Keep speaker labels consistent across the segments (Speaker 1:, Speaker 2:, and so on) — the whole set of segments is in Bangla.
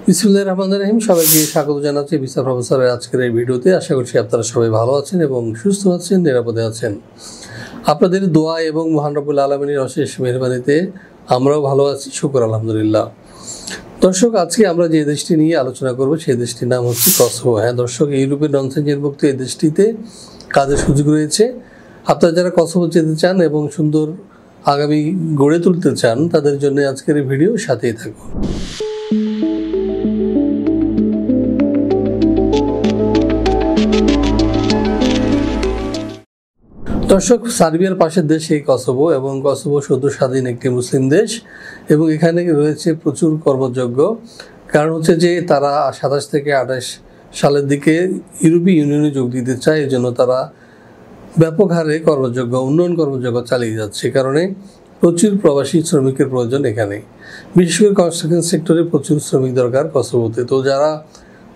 Speaker 1: বিসমিল্লাহির রহমানির রহিম। সবাইকে স্বাগত জানাচ্ছি ভিসা প্রফেসরের আজকের এই ভিডিওতে। আশা করছি আপনারা সবাই ভালো আছেন এবং সুস্থ আছেন, নিরাপদে আছেন। আপনাদের দোয়া এবং মহান রব্বুল আলামিনের অশেষ মেহেরবানিতে আমরাও ভালো আছি, শুকর আলহামদুলিল্লাহ। দর্শক, আজকে আমরা যে দেশটি নিয়ে আলোচনা করব সেই দেশটির নাম হচ্ছে কসোভো। হ্যাঁ দর্শক, ইউরোপের নন-সেনজেনভুক্ত এই দেশটিতে কাজের সুযোগ রয়েছে। আপনারা যারা কসোভো যেতে চান এবং সুন্দর আগামী গড়ে তুলতে চান তাদের জন্য আজকের এই ভিডিও, সাথেই থাকুন। দর্শক, সার্বিয়ার পাশের দেশ এই কসোভো এবং কসোভো সদ্য স্বাধীন একটি মুসলিম দেশ এবং এখানে রয়েছে প্রচুর কর্মযোগ্য। কারণ হচ্ছে যে তারা 27 থেকে 28 সালের দিকে ইউরোপীয় ইউনিয়নে যোগ দিতে চায়, এই জন্য তারা ব্যাপক হারে উন্নয়ন কর্মযোগ্য চালিয়ে যাচ্ছে। কারণে প্রচুর প্রবাসী শ্রমিকের প্রয়োজন এখানে, বিশেষ করে কনস্ট্রাকশন সেক্টরে প্রচুর শ্রমিক দরকার কসোভোতে। তো যারা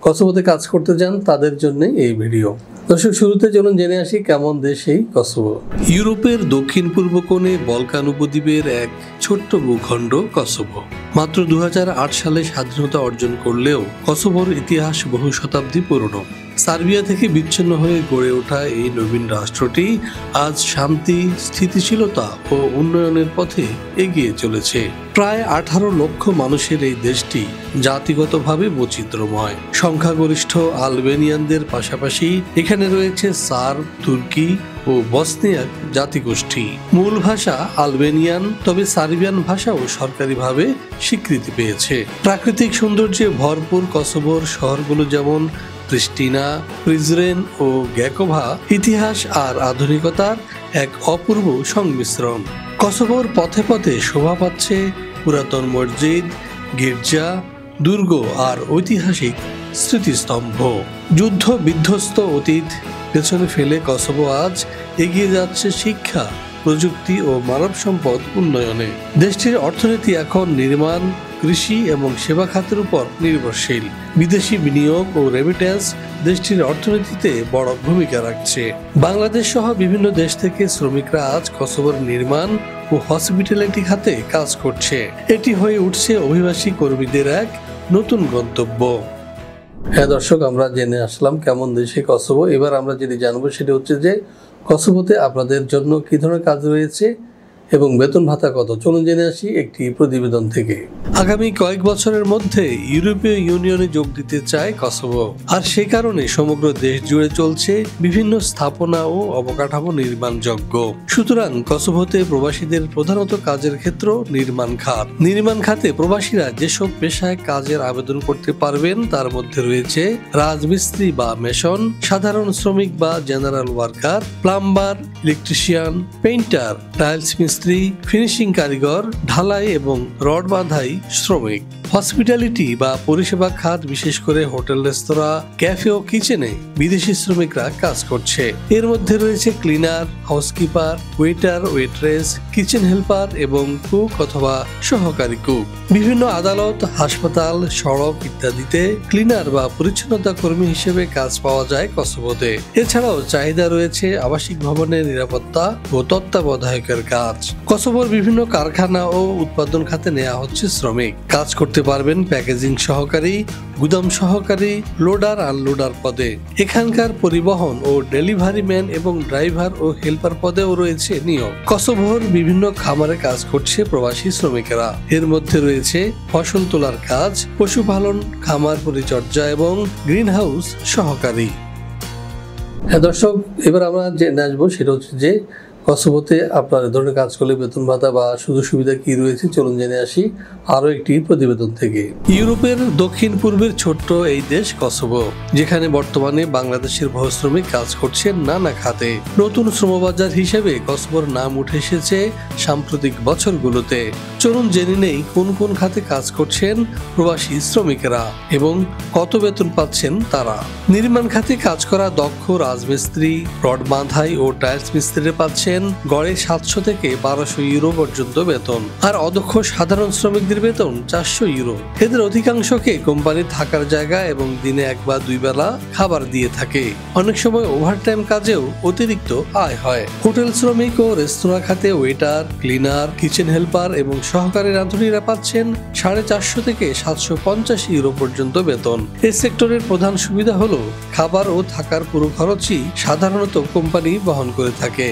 Speaker 1: কসোভোতে কাজ করতে যান তাদের জন্য এই ভিডিও। দর্শক, শুরুতে চলুন জেনে আসি কেমন দেশ এই কসোভো। ইউরোপের দক্ষিণ পূর্ব কোণে বলকান উপদ্বীপের এক ছোট্ট ভূখণ্ড কসোভো। মাত্র 2008 সালে স্বাধীনতা অর্জন করলেও কসোভোর ইতিহাস বহু শতাব্দী পুরনো। সার্বিয়া থেকে বিচ্ছিন্ন হয়ে গড়ে ওঠা এই নবীন রাষ্ট্রটি আজ শান্তি, স্থিতিশীলতা ও উন্নয়নের পথে এগিয়ে চলেছে। প্রায় 18 লক্ষ মানুষের এই দেশটি জাতিগতভাবে বৈচিত্র্যময়। সংখ্যাগরিষ্ঠ আলবেনিয়ানদের পাশাপাশি এখানে রয়েছে সার্ব, তুর্কি ও বসনিয়াক জাতিগোষ্ঠী। মূল ভাষা আলবেনিয়ান, তবে সার্বিয়ান ভাষাও সরকারিভাবে স্বীকৃতি পেয়েছে। প্রাকৃতিক সৌন্দর্যে ভরপুর কসোভোর শহরগুলো যেমন প্রিস্টিনা, প্রিজরেন ও গ্যাকোভা ইতিহাস আর আধুনিকতার এক অপূর্ব সংমিশ্রণ। কসোভোর পথে পথে শোভা পাচ্ছে পুরাতন মসজিদ, গির্জা, দুর্গ আর ঐতিহাসিক স্মৃতিস্তম্ভ। যুদ্ধ বিধ্বস্ত অতীত পেছনে ফেলে কসোভো আজ এগিয়ে যাচ্ছে শিক্ষা, প্রযুক্তি ও মানব সম্পদ উন্নয়নে। দেশটির অর্থনীতি এখন নির্মাণ, কৃষি এবং সেবা খাতের উপর নির্ভরশীল। বিদেশি বিনিয়োগ ও রেমিটেন্স দেশটির অর্থনীতিতে বড় ভূমিকা রাখছে। বাংলাদেশ সহ বিভিন্ন দেশ থেকে শ্রমিকরা আজ কসোভোর নির্মাণ ও হসপিটালিটি খাতে কাজ করছে। এটি হয়ে উঠছে অভিবাসী কর্মীদের এক নতুন গন্তব্য। হ্যাঁ দর্শক, আমরা জেনে আসলাম কেমন দেশে কসোভো। এবার আমরা যেটি জানবো সেটা হচ্ছে যে কসোভোতে আপনাদের জন্য কি ধরনের কাজ রয়েছে এবং বেতন ভাতা কত। চলুন জেনে আসি একটি প্রতিবেদন থেকে। আগামী কয়েক বছরের মধ্যে ইউরোপীয় ইউনিয়নে যোগ দিতে চায় কসোভো, আর সেই কারণে সমগ্র দেশ জুড়ে চলছে বিভিন্ন স্থাপনা ও অবকাঠামো নির্মাণযোগ্য। সুতরাং কসোভোতে প্রবাসীদের প্রধানত কাজের ক্ষেত্র নির্মাণ খাতে প্রবাসীরা যেসব পেশায় কাজের আবেদন করতে পারবেন তার মধ্যে রয়েছে রাজমিস্ত্রি বা মেশন, সাধারণ শ্রমিক বা general worker, plumber, electrician, painter, tiles মিস্ত্রি, ফিনিশিং কারিগর, ঢালাই এবং রড বাঁধাই শ্রমিক। হসপিটালিটি বা পরিষেবা খাত, বিশেষ করে হোটেল, রেস্তোরাঁ, ক্যাফে ও কিচেনে বিদেশি শ্রমিকরা কাজ করছে। এর মধ্যে রয়েছে cleaner, housekeeper, waiter, waitress, kitchen helper এবং কুক অথবা সহকারী কুক। বিভিন্ন আদালত, হাসপাতাল, সড়ক ইত্যাদিতে ক্লিনার বা পরিচ্ছন্নতা কর্মী হিসেবে কাজ পাওয়া যায় কসোভোতে। এছাড়াও চাহিদা রয়েছে আবাসিক ভবনের নিরাপত্তা ও তত্ত্বাবধায়কের কাজ। কসোভোর বিভিন্ন কারখানা ও উৎপাদন খাতে নেওয়া হচ্ছে শ্রমিক। কাজ করতে পারবেন প্যাকেজিং সহকারী, গুদাম সহকারী, লোডার, আনলোডার পদে। এখানকার পরিবহন ও ডেলিভারি ম্যান এবং ড্রাইভার ও হেল্পার পদেও রয়েছে নিয়োগ। কসোভোর বিভিন্ন খামারে কাজ করছে প্রবাসী শ্রমিকেরা। এর মধ্যে রয়েছে ফসল তোলার কাজ, পশুপালন, খামার পরিচর্যা এবং গ্রিন হাউস সহকারী। হ্যাঁ দর্শক, এবার আমরা জেনে আসবো সেটা হচ্ছে যে কসোভোতে আপনার এ ধরনের কাজ করলে বেতন ভাতা বা সুযোগ সুবিধা কি রয়েছে। চলুন জেনে আসি আরো একটি প্রতিবেদন থেকে। ইউরোপের দক্ষিণ পূর্বের ছোট্ট এই দেশ কসোভো, যেখানে বর্তমানে বাংলাদেশের বহু শ্রমিক কাজ করছেন নানা খাতে। নতুন শ্রমবাজার হিসেবে কসোভোর নাম উঠে এসেছে সাম্প্রতিক বছরগুলোতে। চলুন জেনে নেই কোন কোন খাতে কাজ করছেন প্রবাসী শ্রমিকেরা এবং কত বেতন পাচ্ছেন তারা। নির্মাণ খাতে কাজ করা দক্ষ রাজমিস্ত্রি, রড বাঁধাই ও টাইলস মিস্ত্রিরা পাচ্ছেন পাচ্ছেন গড়ে 700 থেকে 1200 ইউরো পর্যন্ত বেতন, আর অদক্ষ সাধারণ শ্রমিকদের বেতন 400 ইউরো। এদের অধিকাংশকে কোম্পানি থাকার জায়গা এবং দিনে 1 বা 2 বেলা খাবার দিয়ে থাকে। অনেক সময় ওভারটাইম কাজেও অতিরিক্ত আয় হয়। হোটেল শ্রমিক ও রেস্তোরাঁ খাতে ওয়েটার, ক্লিনার, কিচেন হেল্পার এবং সহকারী রাঁধুনিরা পাচ্ছেন 450 থেকে 750 ইউরো পর্যন্ত বেতন। এই সেক্টরের প্রধান সুবিধা হলো খাবার ও থাকার পুরো খরচই সাধারণত কোম্পানি বহন করে থাকে।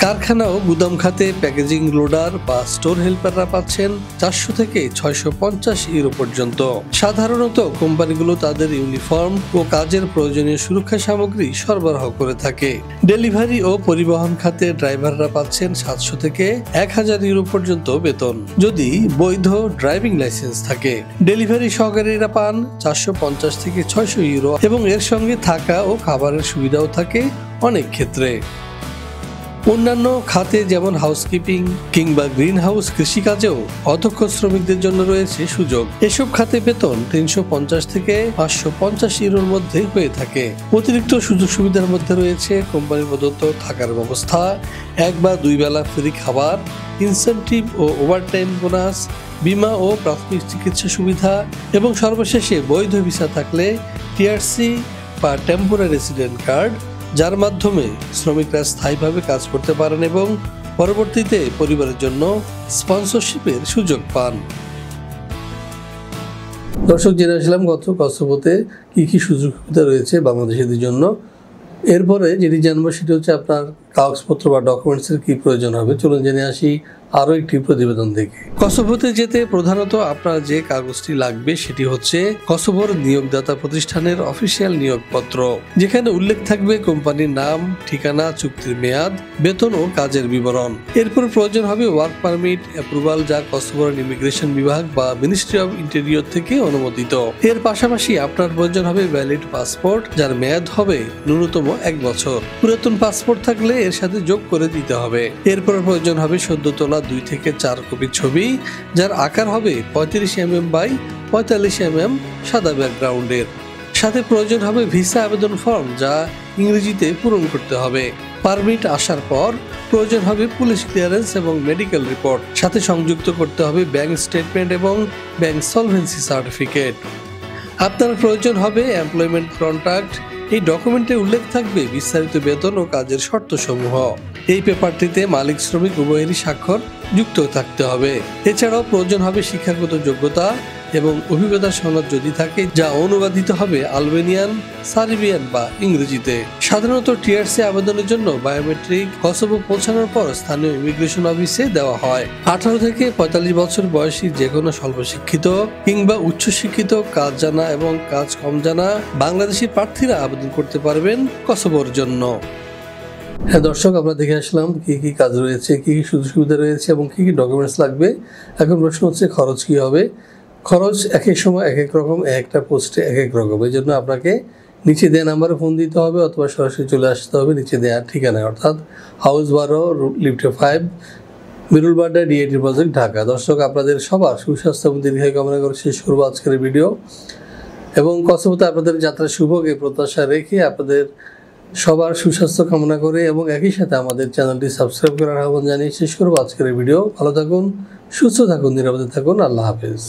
Speaker 1: কারখানা ও গুদাম খাতে প্যাকেজিং লোডার বা স্টোর হেল্পাররা পাচ্ছেন 400 থেকে 650 ইউরো পর্যন্ত। সাধারণত কোম্পানিগুলো তাদের ইউনিফর্ম ও কাজের প্রয়োজনীয় সুরক্ষা সামগ্রী সরবরাহ করে থাকে। ডেলিভারি ও পরিবহন খাতে ড্রাইভাররা পাচ্ছেন 700 থেকে 1000 ইউরো পর্যন্ত বেতন, যদি বৈধ ড্রাইভিং লাইসেন্স থাকে। ডেলিভারি সহকারীরা পান 450 থেকে 600 ইউরো এবং এর সঙ্গে থাকা ও খাবারের সুবিধাও থাকে অনেক ক্ষেত্রে। অন্যান্য খাতে যেমন হাউসকিপিং কিংবা গ্রিন হাউস কৃষিকাজেও অদক্ষ শ্রমিকদের জন্য রয়েছে সুযোগ। এসব খাতে বেতন 350 থেকে 550 ইউরোর মধ্যে হয়ে থাকে। অতিরিক্ত সুযোগ সুবিধার মধ্যে রয়েছে কোম্পানির প্রদত্ত থাকার ব্যবস্থা, 1 বা 2 বেলা ফ্রি খাবার, ইনসেনটিভ ও ওভারটাইম বোনাস, বীমা ও প্রাথমিক চিকিৎসা সুবিধা এবং সর্বশেষে বৈধ ভিসা থাকলে টিআরসি বা টেম্পোরারি রেসিডেন্ট কার্ড, যার মাধ্যমে শ্রমিকরা স্থায়ীভাবে কাজ করতে পারেন এবং পরবর্তীতে পরিবারের জন্য স্পন্সরশিপের সুযোগ পান। দর্শক, জেনে আসলাম কসোভোতে কি কি সুযোগ সুবিধা রয়েছে বাংলাদেশিদের জন্য। এরপরে যেটি জানবো সেটি হচ্ছে আপনার কাগজপত্র বা ডকুমেন্টসের কি প্রয়োজন হবে। চলুন জেনে আসি আরও একটি প্রতিবেদন থেকে। কসোভোতে যেতে প্রধানত আপনার যে কাগজটি লাগবে সেটি হচ্ছে কসোভোর নিয়োগদাতা প্রতিষ্ঠানের অফিসিয়াল নিয়োগপত্র, যেখানে উল্লেখ থাকবে কোম্পানির নাম, ঠিকানা, চুক্তির মেয়াদ, বেতন ও কাজের বিবরণ। এরপর প্রয়োজন হবে ওয়ার্ক পারমিট অ্যাপ্রুভাল, যা কসোভোর ইমিগ্রেশন বিভাগ বা মিনিস্ট্রি অব ইন্টেরিয়র থেকে অনুমোদিত। এর পাশাপাশি আপনার প্রয়োজন হবে ভ্যালিড পাসপোর্ট, যার মেয়াদ হবে ন্যূনতম 1 বছর। পুরাতন পাসপোর্ট থাকলে এর সাথে যোগ করে দিতে হবে। এরপর প্রয়োজন হবে সদ্য তোলা 2 থেকে 4 কপি ছবি, যার আকার হবে 35 mm বাই 45 mm সাদা ব্যাকগ্রাউন্ডের। সাথে প্রয়োজন হবে ভিসা আবেদন ফর্ম, যা ইংরেজিতে পূরণ করতে হবে। পারমিট আসার পর প্রয়োজন হবে পুলিশ ক্লিয়ারেন্স এবং মেডিকেল রিপোর্ট। সাথে সংযুক্ত করতে হবে ব্যাংক স্টেটমেন্ট এবং ব্যাংক সলভেন্সি সার্টিফিকেট। আপনার প্রয়োজন হবে এমপ্লয়মেন্ট কন্ট্রাক্ট। এই ডকুমেন্টে উল্লেখ থাকবে বিস্তারিত বেতন ও কাজের শর্তসমূহ। এই পেপারটিতে মালিক শ্রমিক উভয়েরই স্বাক্ষর যুক্ত থাকতে হবে। এছাড়াও প্রয়োজন হবে শিক্ষাগত যোগ্যতা এবং অভিজ্ঞতা সনদ যদি থাকে, যা অনুবাদিত হবে আলবেনিয়ান, সার্বিয়ান বা ইংরেজিতে। সাধারণত টিআরসি আবেদনের জন্য বায়োমেট্রিক কসোভো পৌঁছানোর পর স্থানীয় ইমিগ্রেশন অফিসে দেওয়া হয়। 18 থেকে 45 বছর বয়সী যে কোনো স্বল্প শিক্ষিত কিংবা উচ্চশিক্ষিত, কাজ জানা এবং কাজ কম জানা বাংলাদেশি প্রার্থীরা আবেদন করতে পারবেন কসোভোর জন্য। হ্যাঁ দর্শক, আমরা দেখে আসলাম কি কি কাজ রয়েছে, কি কি সুযোগ সুবিধা রয়েছে এবং কি কি ডকুমেন্টস লাগবে। এখন প্রশ্ন হচ্ছে খরচ কি হবে। খরচ এক এক সময় এক এক রকম, একটা পোস্টে এক এক রকম। এই জন্য আপনাকে নিচে দেওয়া নাম্বারে ফোন দিতে হবে অথবা সরাসরি চলে আসতে হবে নিচে দেওয়ার ঠিকানায়, অর্থাৎ হাউস 12, লিফটে 5, মিরুল বাড্ডা, ডিআইটি প্রজেক্ট, ঢাকা। দর্শক, আপনাদের সবার সুস্বাস্থ্য এবং দীর্ঘায়ু কামনা করে শেষ করবো আজকের ভিডিও। এবং কসোভোতে আপনাদের যাত্রা শুভ এই প্রত্যাশা রেখে আপনাদের সবার সুস্বাস্থ্য কামনা করে এবং একই সাথে আমাদের চ্যানেলটি সাবস্ক্রাইব করার আহ্বান জানিয়ে শেষ করবো আজকের ভিডিও। ভালো থাকুন, সুস্থ থাকুন, নিরাপদে থাকুন। আল্লাহ হাফেজ।